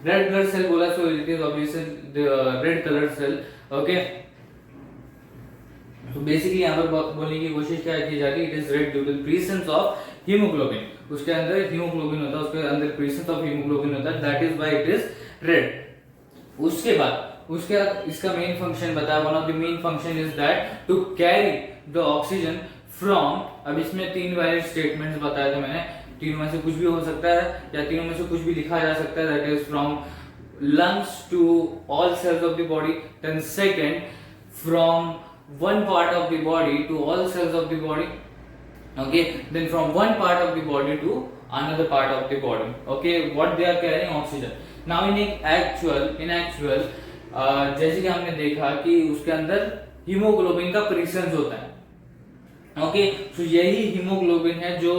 Red blood cell बोला, so it is obviously red colour cell. Okay, तो basically यहाँ पर बोलने की कोशिश क्या की जा रही है, it is red due to presence of haemoglobin, उसके अंदर हीमोग्लोबिन होता है, उसके अंदर प्रेजेंस ऑफ हीमोग्लोबिन होता है, that is why it is red. उसके बाद इसका मेन फंक्शन बताया, one of the main function is that to carry the oxygen from, अब इसमें तीन वैलिड स्टेटमेंट्स बताए थे मैंने, तीनों में से कुछ भी हो सकता है या तीनों में से कुछ भी लिखा जा सकता है, that is from lungs to all cells of the body, then second from one part of the body to all cells of the body, okay, then from one part of the body to another part of the body, okay, what they are carrying oxygen. Now in actual जैसे कि हमने देखा कि उसके अंदर haemoglobin का presence होता है, ओके, तो यही हीमोग्लोबिन है जो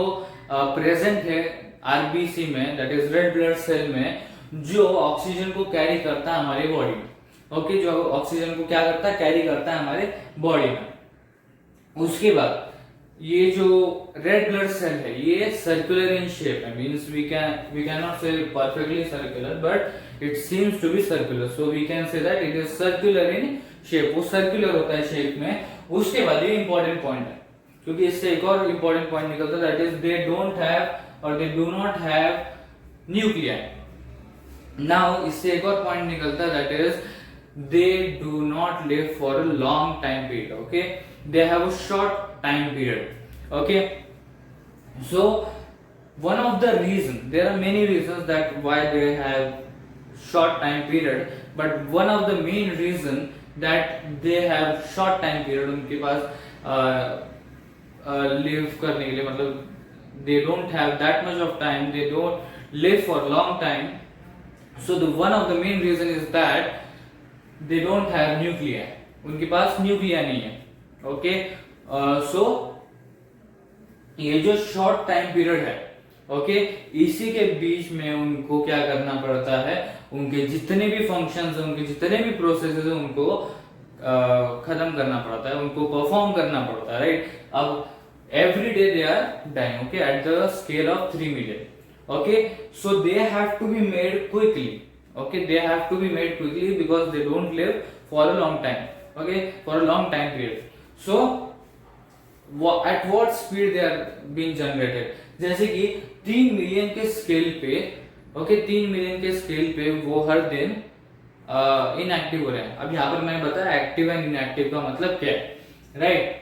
प्रेजेंट है आरबीसी में, that is red blood cell में, जो ऑक्सीजन को कैरी करता है हमारे बॉडी में, ओके, जो ऑक्सीजन को क्या करता है, कैरी करता है हमारे बॉडी में। उसके बाद ये जो रेड ब्लड सेल है ये सर्कुलर इन शेप है, means we can not say perfectly circular but it seems to be circular, so we can say that it is circular in shape, वो सर्कुलर होता है शेप में। उसके बाद ये इंपॉर्टेंट पॉइंट है, क्योंकि इससे एक और इंपॉर्टेंट पॉइंट निकलता है, that is they don't have और they do not have nuclei. Now इससे एक और पॉइंट निकलता है, that is they do not live for a long time period, okay, they have a short time period, okay. So one of the reason, there are many reasons that why they have short time period, but one of the main reason that they have short time period, उनके पास live करने के लिए, मतलब they don't have that much of time, they don't live for long time. So the one of the main reason is that they don't have nuclei, उनके पास न्यूक्लिया नहीं है, okay. So ये जो शॉर्ट टाइम पीरियड है, okay, इसी के बीच में उनको क्या करना पड़ता है, उनके जितने भी फंक्शंस हैं, उनके जितने भी प्रोसेसेस हैं, उनको खत्म करना पड़ता है, उनको परफॉर्म करना पड़ता है, राइट। अब every day they are dying, okay, at the scale of 3 million, okay, so they have to be made quickly, okay, they have to be made quickly because they don't live for a long time, okay, for a long time period. So at what speed they are being generated, जैसे कि 3 million के scale पे, okay, 3 million के scale पे वो हर दिन inactive हो रहे हैं। अब यहाँ पर मैंने बताया एक्टिव एंड इनएक्टिव का मतलब क्या है, राइट।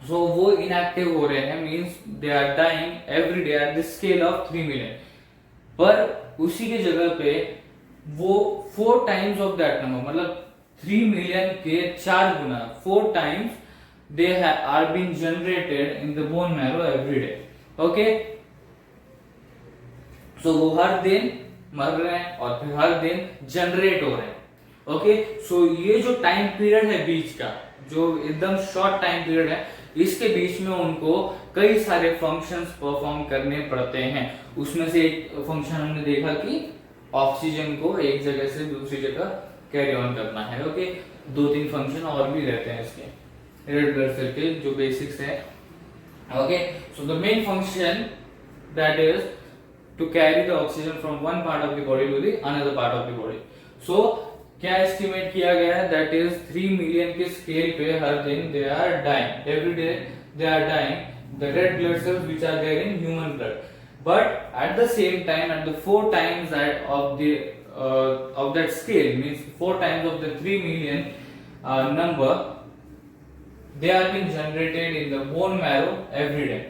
सो वो इनएक्टिव हो रहे हैं, means they are dying every day at the scale of 3 million, पर उसी की जगह पे वो 4 टाइम्स ऑफ दैट नंबर, मतलब 3 मिलियन के 4 गुना, 4 times they are being generated in the bone marrow every day, okay, so वो हर दिन मर रहे हैं और फिर हर दिन जनरेट हो रहे हैं, ओके। सो ये जो टाइम पीरियड है बीच का, जो एकदम शॉर्ट टाइम पीरियड है, इसके बीच में उनको कई सारे फंक्शंस परफॉर्म करने पड़ते हैं। उसमें से एक फंक्शन हमने देखा कि ऑक्सीजन को एक जगह से दूसरी जगह कैरी ऑन करना है, ओके। 2-3 फंक्शन और भी रहते हैं इसके रेड ब्लड सेल के, जो बेसिक्स है, okay. So the main function that is to carry the oxygen from one part of the body to the another part of the body. So क्या estimate किया गया है, दैट इज 3 मिलियन के scale पे हर दिन they are dying, every day they are dying the red blood cells which are there in human blood, but at the same time at the 4 times that of that scale, means 4 times of the 3 million number, they are being generated in the bone marrow every day,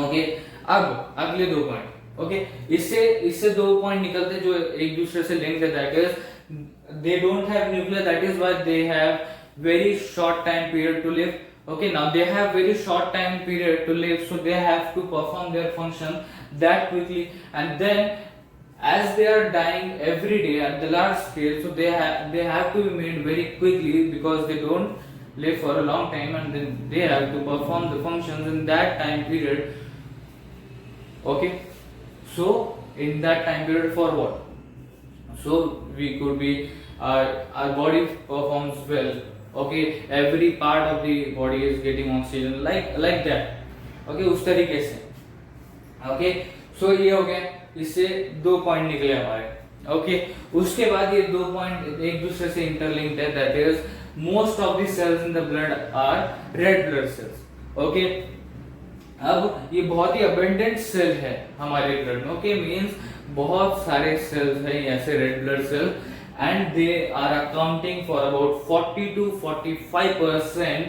okay। अब अगले 2 point, okay, इससे 2 point निकलते हैं जो एक दूसरे से link है, that is they don't have nuclear, that is why they have very short time period to live, okay, now they have very short time period to live, so they have to perform their function that quickly, and then as they are dying every day at the large scale, so they have to be made very quickly because they don't live for a long time, and then they have to perform the functions in that time period, okay. So in that time period for what, so we could be our body performs well, okay, every part of the body is getting oxygen like that, okay, उस तरीके से, okay। So ये हो गया, इससे 2 point निकले हमारे, okay उसके बाद ये दो पॉइंट एक दूसरे से इंटरलिंक्ड है, that is most of the cells in the blood are red blood cells. Okay अब ये बहुत ही अबंडेंट सेल है हमारे ब्लड में। ओके मींस बहुत सारे सेल्स हैं ऐसे red blood cell, and they are accounting for about 40 to 45%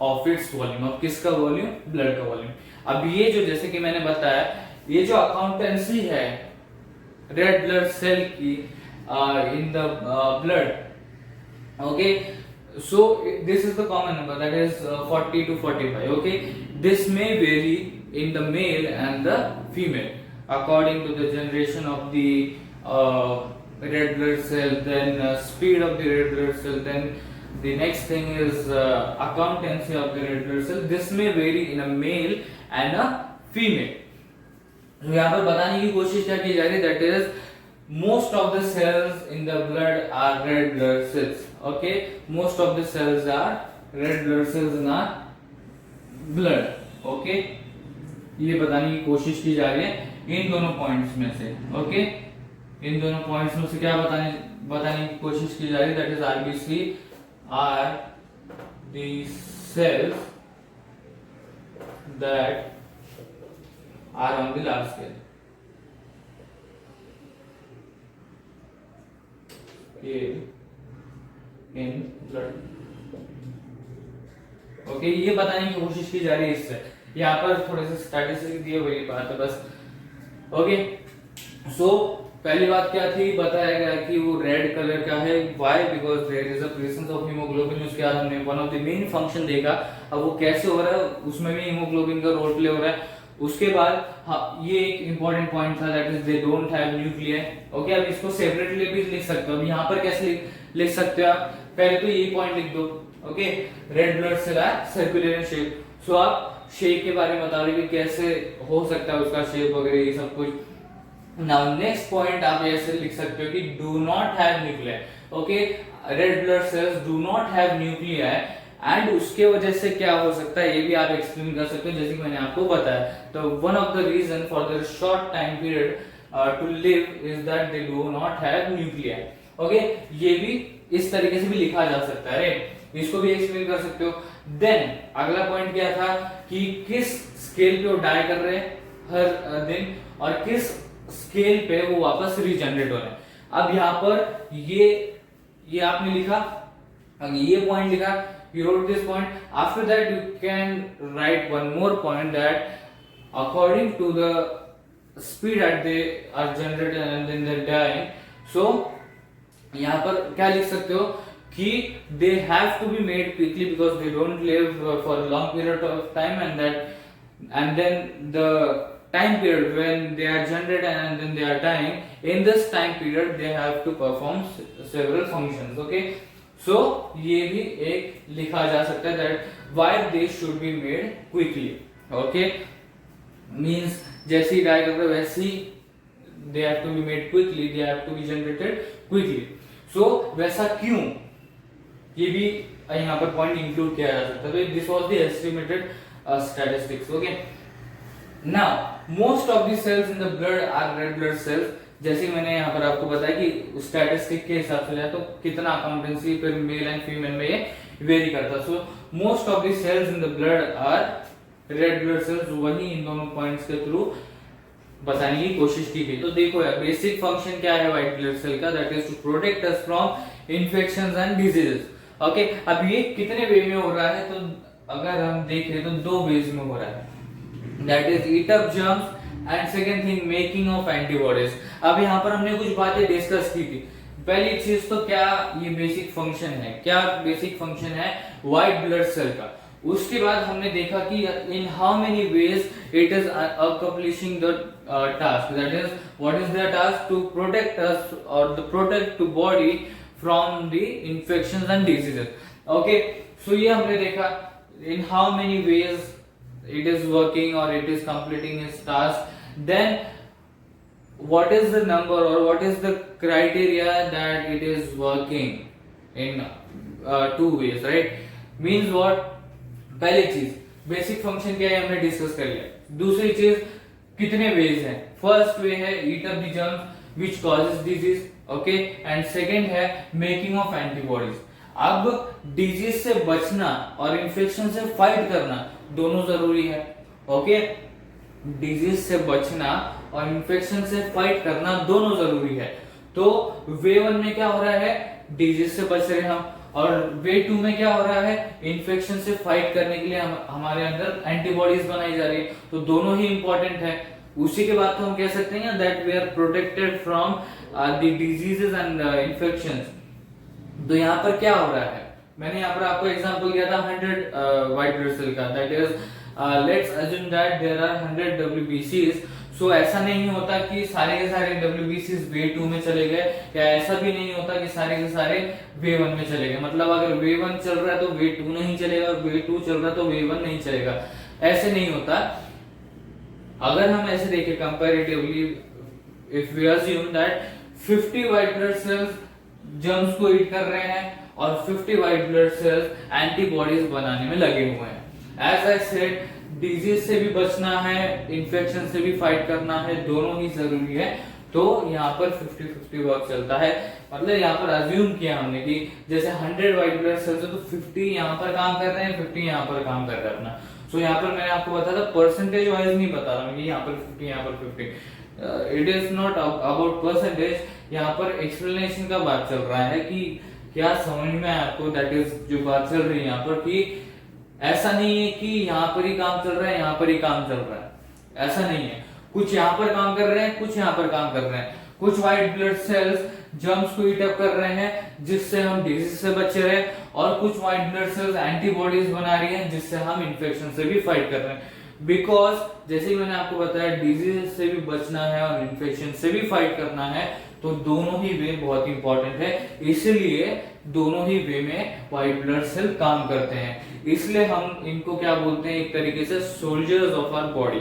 of its volume. अब किसका वॉल्यूम? ब्लड का वॉल्यूम। अब ये जो जैसे कि मैंने बताया ये जो अकाउंटेंसी है रेड ब्लड सेल की इन the blood, okay so this is the common number, that is 40 to 45. okay this may vary in the male and the female according to the generation of the red blood cell, then speed of the red blood cell, then the next thing is accountancy of the red blood cell. This may vary in a male and a female. तो यहाँ पर बताने की कोशिश क्या की जा रही है, that is most of the cells in the blood are red blood cells. okay most of the cells are red blood cells in our blood. okay ये बताने की कोशिश की जा रही है इन दोनों पॉइंट्स में से। ओके इन दोनों पॉइंट्स में से क्या बताने की कोशिश की जा रही है, that is RBC are the cells that are on the large scale in blood. Okay ये बताने की कोशिश की जा रही है इससे। यहाँ पर थोड़े से स्टैटिस्टिक्स दिए हुई बात है बस। ओके सो पहली बात क्या थी, बताया गया कि वो रेड कलर का है, why? Because there is a presence of haemoglobin. उसके बाद हमने one of the main function देखा, अब वो कैसे हो रहा है उसमें भी हीमोग्लोबिन का रोल प्ले हो रहा है। उसके बाद ये एक इंपॉर्टेंट पॉइंट था, that is they don't have nuclei. Okay अब इसको सेपरेटली भी लिख सकते हो। अब यहाँ पर कैसे लिख सकते हो आप? पहले तो ये पॉइंट लिख दो। Okay red blood cell are circular in shape. So आप शेप के बारे में बता रहे कि कैसे हो सकता है उसका शेप वगैरह ये सब कुछ। नाउ नेक्स्ट पॉइंट आप ऐसे लिख सकते हो कि do not have nuclei. Okay red blood sales do not have nuclei, and उसके वजह से क्या हो सकता है ये भी आप एक्सप्लेन कर सकते हो, जैसे कि मैंने आपको बताया। तो one of the reason for the short time period to live is that they do not have nuclei. Okay ये भी इस तरीके से भी लिखा जा सकता है, इसको भी एक्सप्लेन कर सकते हो। देन अगला पॉइंट क्या था कि किस स्केल पे वो डाई कर रहे हैं हर दिन और किस स्केल पे वो वापस रीजनरेट हो रहे हैं। अब यहाँ पर ये आपने लिखा, ये पॉइंट लिखा, you wrote this point. After that you can write one more point that according to the speed that they are generated and then they're dying, so यहाँ पर क्या लिख सकते हो कि they have to be made quickly because they don't live for a long period of time, and then the time period when they are generated and then they are dying, in this time period they have to perform several functions. okay so ये भी एक लिखा जा सकता है that why they should be made quickly. okay means जैसे ही die करते वैसे ही they have to be made quickly, they have to be generated quickly. so वैसा क्यों ये भी यहाँ पर पॉइंट इंक्लूड किया जा सकता है। This was the estimated statistics. Okay now most of the cells in the blood are red blood cells. जैसे मैंने यहाँ पर आपको बताया कि स्टैटिस्टिक के हिसाब से तो कितना अकाउंटेंसी पर मेल एंड फीमेल में ये वेरी करता। So most of the cells in the blood are red blood cells. वही इन दोनों पॉइंट्स के थ्रू बताने की कोशिश की गई। तो देखो यार बेसिक फंक्शन क्या है व्हाइट ब्लड सेल का, that is to protect us from infections and diseases. Okay अब ये कितने वे में हो रहा है, तो अगर हम देखें तो दो वेज में हो रहा है, that is eat up germs and second thing making of antibodies. अब यहाँ पर हमने कुछ बातें डिस्कस की थी। पहली चीज तो क्या ये बेसिक फंक्शन है, क्या बेसिक फंक्शन है व्हाइट ब्लड सेल का। उसके बाद हमने देखा कि in how many ways it is accomplishing the task, that is what is the task to protect us और the protect to body from the infections and diseases. Okay so ये हमने देखा in how many ways it is working or it is completing its task. Then what is the number or what is the criteria that it is working in two ways, right? means what? पहली चीज basic function क्या है हमने discuss कर लिया। दूसरी चीज कितने वेज हैं। फर्स्ट वे है ईट up the germs which causes disease, okay. And second है मेकिंग ऑफ एंटीबॉडीज। अब डिजीज से बचना और इन्फेक्शन से फाइट करना दोनों जरूरी है। ओके, डिजीज से बचना और इन्फेक्शन से फाइट करना दोनों जरूरी है। तो वे 1 में क्या हो रहा है, डिजीज से बच रहे हम, और वे 2 में क्या हो रहा है, इन्फेक्शन से फाइट करने के लिए हमारे अंदर एंटीबॉडीज बनाई जा रही है। तो दोनों ही इंपॉर्टेंट है। उसी के बाद तो हम कह सकते हैं that we are protected from the diseases and infections. तो यहाँ पर क्या हो रहा है, मैंने यहाँ पर आपको एग्जांपल दिया था 100 व्हाइट ब्लड सेल का, that is let's assume that there are 100 WBCs। सो ऐसा नहीं होता कि सारे के सारे WBCs वे 2 में चले गए, या ऐसा भी नहीं होता कि सारे के सारे वे 1 में चले गए। मतलब अगर वे 1 चल रहा है तो वे 2 नहीं चलेगा, और वे 2 चल रहा है तो वे 1 नहीं चलेगा, ऐसे नहीं होता। अगर हम ऐसे देखें comparatively, if we assume that 50 white blood cells germs को ईट कर रहे हैं और 50 व्हाइट ब्लड सेल्स एंटीबॉडीज बनाने में लगे हुए हैं। एज आई सेड, डिजीज से भी बचना है, इन्फेक्शन से भी फाइट करना है, दोनों ही जरूरी है। तो यहाँ पर 50-50 वर्क चलता है। मतलब यहाँ पर अज्यूम किया हमने कि जैसे 100 व्हाइट ब्लड सेल्स है तो 50 यहाँ पर काम कर रहे हैं, 50 यहाँ पर काम कर रहे हैं अपना। सो यहाँ पर मैंने आपको बताया था, परसेंटेज वाइज नहीं बता रहा मैं, यहाँ पर 50 यहाँ पर 50। It is not about percentage, यहाँ पर एक्सप्लेनेशन का बात चल रहा है कि क्या समझ में आपको, दैट इज जो बात चल रही है यहाँ पर, कि ऐसा नहीं है कि यहाँ पर ही काम चल रहा है, यहाँ पर ही काम चल रहा है, ऐसा नहीं है। कुछ यहाँ पर काम कर रहे हैं, कुछ यहाँ पर काम कर रहे हैं। कुछ व्हाइट ब्लड सेल्स जर्म्स को ईट अप कर रहे हैं जिससे हम डिजीज से बच रहे हैं, और कुछ व्हाइट ब्लड सेल्स एंटीबॉडीज बना रही हैं जिससे हम इन्फेक्शन से भी फाइट कर रहे हैं। बिकॉज जैसे ही मैंने आपको बताया, डिजीज से भी बचना है और इन्फेक्शन से भी फाइट करना है, तो दोनों ही वे बहुत इंपॉर्टेंट है। इसलिए दोनों ही वे में व्हाइट ब्लड सेल काम करते हैं। इसलिए हम इनको क्या बोलते हैं, एक तरीके से soldiers of our body.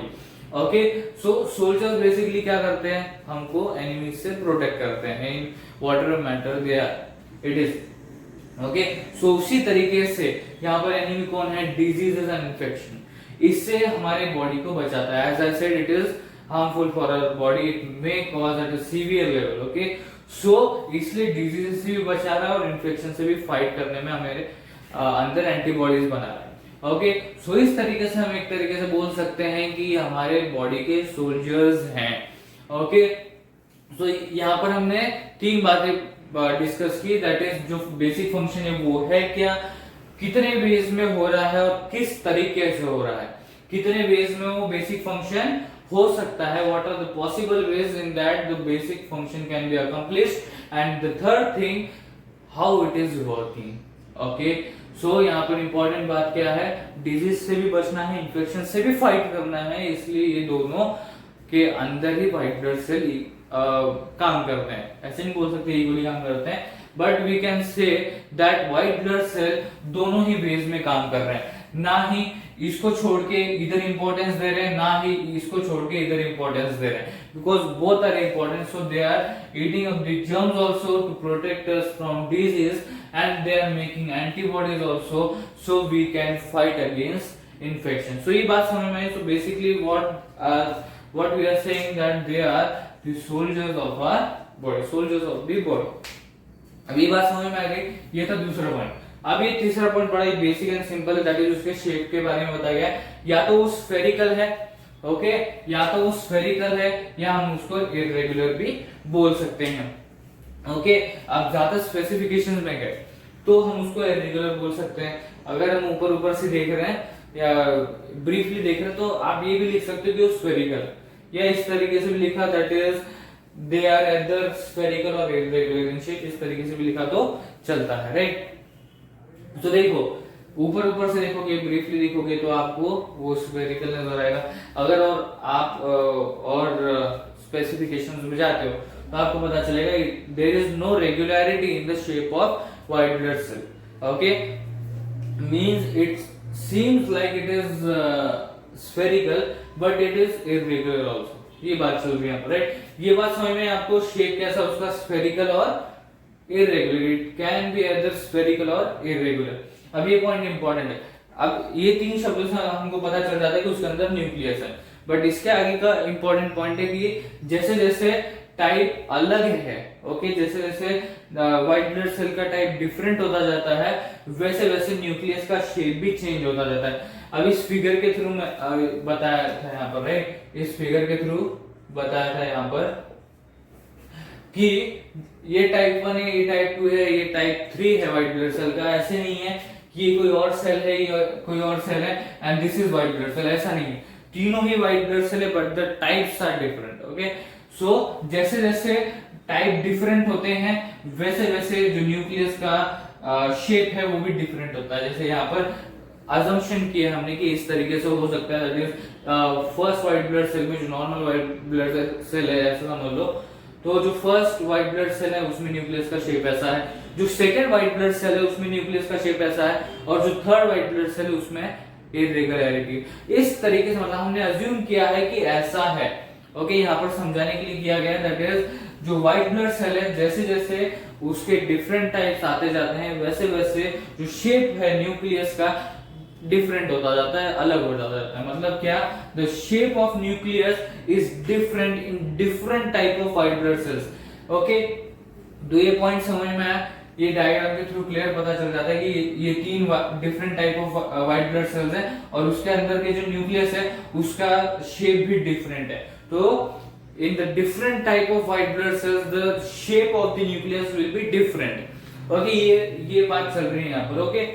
Okay, so soldiers basically क्या करते हैं, हमको एनिमीज से प्रोटेक्ट करते हैं in whatever matter they are it is. Okay, so उसी तरीके से यहाँ पर एनिमी कौन है, डिजीजेस एंड इन्फेक्शन। इससे हमारे बॉडी को बचाता है। As I said, it is harmful for our body, it may cause at a severe level. Okay, so इसलिए डिजीज से भी बचा रहा है और इन्फेक्शन से भी फाइट करने में हमारे अंदर एंटीबॉडीज बना रहा है। ओके, सो इस तरीके से हम एक तरीके से बोल सकते हैं कि हमारे बॉडी के सोल्जर्स हैं। ओके, सो यहाँ पर हमने 3 बातें डिस्कस की, दैट इज जो बेसिक फंक्शन है वो है क्या, कितने वेज में हो रहा है और किस तरीके से हो रहा है, कितने वेज में वो बेसिक फंक्शन हो सकता है, what are the possible ways in that the basic function can be accomplished, and the third thing, how it is working. Okay, so यहाँ पर इंपॉर्टेंट बात क्या है, डिजीज से भी बचना है, इन्फेक्शन से भी फाइट करना है, इसलिए ये दोनों के अंदर ही व्हाइट ब्लड सेल काम करते हैं। ऐसे नहीं बोल सकते इक्वली काम करते हैं, but we can say that white blood cell दोनों ही वेज में काम कर रहे हैं। ना ही इसको छोड़ के इधर इंपॉर्टेंस दे रहे हैं, ना ही इसको छोड़ के इधर इंपॉर्टेंस दे रहे हैं, because both are important. So they are eating up the germs also to protect us from disease, and they are making antibodies also, so we can fight against infection. So ये बात समझ में आई। So basically what we are saying that they are the soldiers of our body, soldiers of the body। अब ये बात समझ में आ गई, ये था दूसरा पॉइंट। अब ये तीसरा पॉइंट बड़ा ही बेसिक एंड सिंपल है, दैट इज उसके शेप के बारे में बताया गया है। या तो वो स्फेरिकल है, ओके, या तो वो स्फेरिकल है, या हम उसको इररेगुलर भी बोल सकते हैं। ओके, अब ज्यादा स्पेसिफिकेशंस में गए तो हम उसको इररेगुलर बोल सकते हैं। अगर हम ऊपर ऊपर से देख रहे हैं या ब्रीफली देख रहे हैं तो आप ये भी लिख सकते हो कि वो स्फेरिकल, या इस तरीके से भी लिखा, that is they are either spherical और इररेगुलर इन शेप, इस तरीके से भी लिखा तो चलता है, राइट। तो देखो, ऊपर ऊपर से देखोगे, ब्रीफली देखोगे तो आपको वो स्फेरिकल नजर आएगा। अगर और आप और स्पेसिफिकेशंस में जाते हो तो आपको पता चलेगा there is no regularity in the shape of white blood cell. Okay, means it seems like it is spherical but it is irregular also। ये बात चल रही है यहाँ पर, राइट। ये बात समझ में आपको, शेप कैसा उसका, स्फेरिकल और irregular, it can be either spherical और इररेगुलर। अब ये पॉइंट इंपॉर्टेंट है। अब ये 3 शब्दों से हमको पता चल जाता है कि उसके अंदर न्यूक्लियस है, बट इसके आगे का इंपॉर्टेंट पॉइंट है कि जैसे जैसे टाइप अलग है। ओके, जैसे जैसे व्हाइट ब्लड सेल का टाइप डिफरेंट होता जाता है वैसे वैसे न्यूक्लियस का शेप भी चेंज होता जाता है। अब इस फिगर के थ्रू मैं बताया था यहाँ पर, राइट, इस फिगर के थ्रू बताया था यहाँ पर कि ये टाइप 1 है, ये टाइप 2 है, ये टाइप 3 है व्हाइट ब्लड सेल का। ऐसे नहीं है कि ये कोई और सेल है, ये कोई और सेल है and this is white blood cell, ऐसा नहीं है। तीनों ही व्हाइट ब्लड सेल है but the types are different. Okay, so जैसे जैसे टाइप डिफरेंट होते हैं वैसे वैसे जो न्यूक्लियस का शेप है वो भी डिफरेंट होता है। जैसे यहाँ पर अजम्पशन किया हमने कि इस तरीके से हो सकता है, that is first white blood cell में जो नॉर्मल व्हाइट ब्लड सेल है ऐसा समझ लो, तो जो फर्स्ट व्हाइट ब्लड सेल है उसमें न्यूक्लियस का शेप ऐसा है, जो सेकंड व्हाइट ब्लड सेल है उसमें न्यूक्लियस का शेप ऐसा है, और जो थर्ड व्हाइट ब्लड सेल है उसमें इरेगुलरिटी। इस तरीके से मतलब हमने अज्यूम किया है कि ऐसा है। ओके, यहाँ पर समझाने के लिए किया गया है, दैट इज जो व्हाइट ब्लड सेल है जैसे जैसे उसके डिफरेंट टाइप्स आते जाते हैं वैसे वैसे जो शेप है न्यूक्लियस का डिफरेंट होता जाता है, अलग हो जाता है। मतलब क्या, the shape of nucleus is different in different type of white blood cells. Okay, तो ये पॉइंट समझ में आया, ये डायग्राम के थ्रू क्लियर पता चल जाता है कि ये तीन different type of white blood sales है और उसके अंदर के जो न्यूक्लियस है उसका शेप भी डिफरेंट है। तो in the different type of white blood cells the shape of the nucleus will be different। Okay, ये बात चल रही है यहाँ पर। ओके,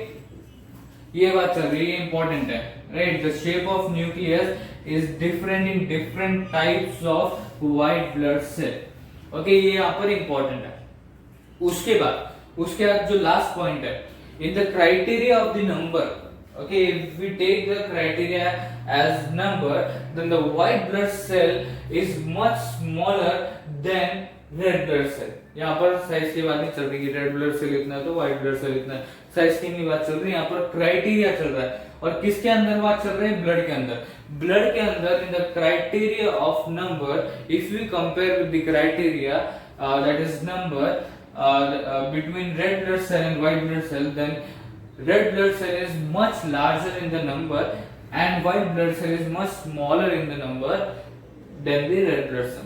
ये बात चल रही है, इंपॉर्टेंट है, right. The shape of nucleus is different in different types of white blood cell. Okay, ये यहाँ पर इंपॉर्टेंट है। उसके बाद जो लास्ट पॉइंट है, इन the criteria of the number, okay, if we take the criteria as number then the white blood cell is much smaller than red blood cell। यहाँ पर साइज की बात नहीं चल रही कि रेड ब्लड सेल इतना है तो व्हाइट ब्लड सेल इतना है, साइज की नहीं बात चल रही, यहाँ पर क्राइटेरिया चल रहा है। और किसके अंदर बात चल रही है, ब्लड के अंदर। ब्लड के अंदर in the criteria of number if we compare with the criteria that is number between red blood cell and white blood cell, then red blood cell is much larger in the number and white blood cell is much smaller in the number than the red blood cell।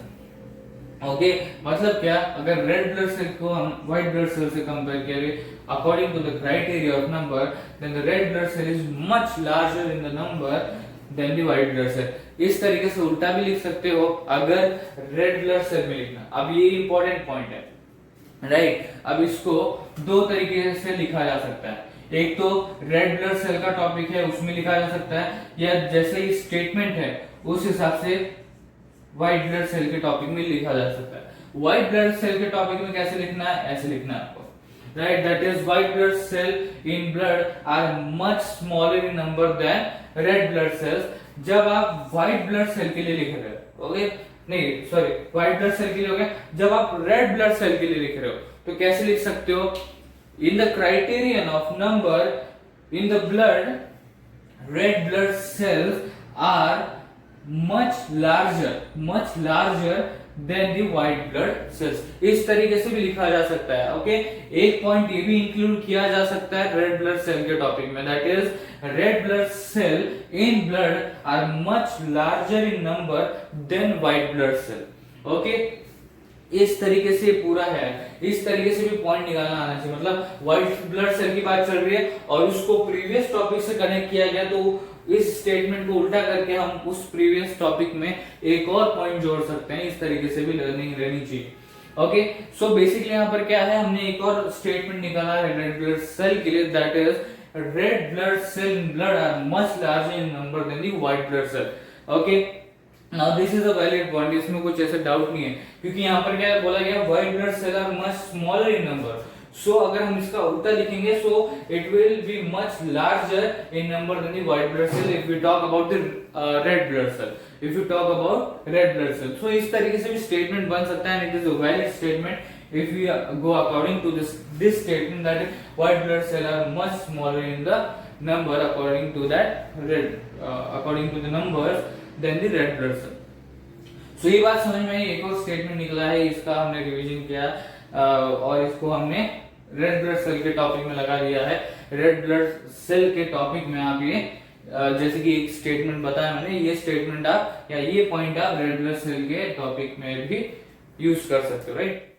Okay, मतलब क्या, अगर red blood cell को हम white blood cell से compare करें according to the criteria of number, then the red blood cell is much larger in the number then the white blood cell. इस तरीके से उल्टा भी लिख सकते हो अगर रेड ब्लड सेल में लिखना। अब ये इंपॉर्टेंट पॉइंट है, राइट। अब इसको दो तरीके से लिखा जा सकता है, एक तो रेड ब्लड सेल का टॉपिक है उसमें लिखा जा सकता है, या जैसे ही स्टेटमेंट है उस हिसाब से व्हाइट ब्लड सेल के टॉपिक में लिखा जा सकता है। व्हाइट ब्लड सेल के टॉपिक में कैसे लिखना है, ऐसे लिखना है आपको, right, that is white blood cell in blood are much smaller in number than red blood cells. जब आप व्हाइट ब्लड सेल के लिए लिख रहे हो, ओके, नहीं सॉरी, व्हाइट ब्लड सेल के लिए हो गया, जब आप रेड ब्लड सेल के लिए लिख रहे हो तो कैसे लिख सकते हो, in the criterion of number in the blood red blood cells are much larger than the white blood cells। इस तरीके से भी लिखा जा सकता है। ओके, एक पॉइंट ये भी इंक्लूड किया जा सकता है रेड ब्लड सेल के टॉपिक में, that is red blood cell in blood are much larger in number than white blood cell. Okay, इस तरीके से पूरा है, इस तरीके से भी पॉइंट निकालना आना चाहिए। मतलब व्हाइट ब्लड सेल की बात चल रही है और उसको प्रीवियस टॉपिक से कनेक्ट किया गया, तो इस स्टेटमेंट को उल्टा करके हम उस प्रीवियस टॉपिक में एक और पॉइंट जोड़ सकते हैं। इस तरीके से भी लर्निंग रहनी चाहिए। ओके, सो बेसिकली यहाँ पर क्या है, हमने एक और स्टेटमेंट निकाला है रेड ब्लड सेल के लिए, that is red blood cell in blood are much larger in number then the white blood cell. Okay, now this is a valid point, इसमें कुछ ऐसा डाउट नहीं है, क्योंकि यहाँ पर क्या बोला गया, white blood cell are much smaller in number. So अगर हम इसका उल्टा लिखेंगे, so it will be much larger in number then the white blood cell if we talk about the red blood cell, if you talk about red blood cell. So इस तरीके से भी statement बन सकता है, and it is a valid statement if we go according to this statement that white blood cell are much smaller in the number according to the numbers than the red blood cell। so ये बात समझ में आई, एक और statement निकला है, इसका हमने रिवीजन किया और इसको हमने रेड ब्लड सेल के टॉपिक में लगा दिया है। रेड ब्लड सेल के टॉपिक में आप ये जैसे कि एक स्टेटमेंट बताया मैंने, ये स्टेटमेंट आप या ये पॉइंट आप रेड ब्लड सेल के टॉपिक में भी यूज कर सकते हो, राइट।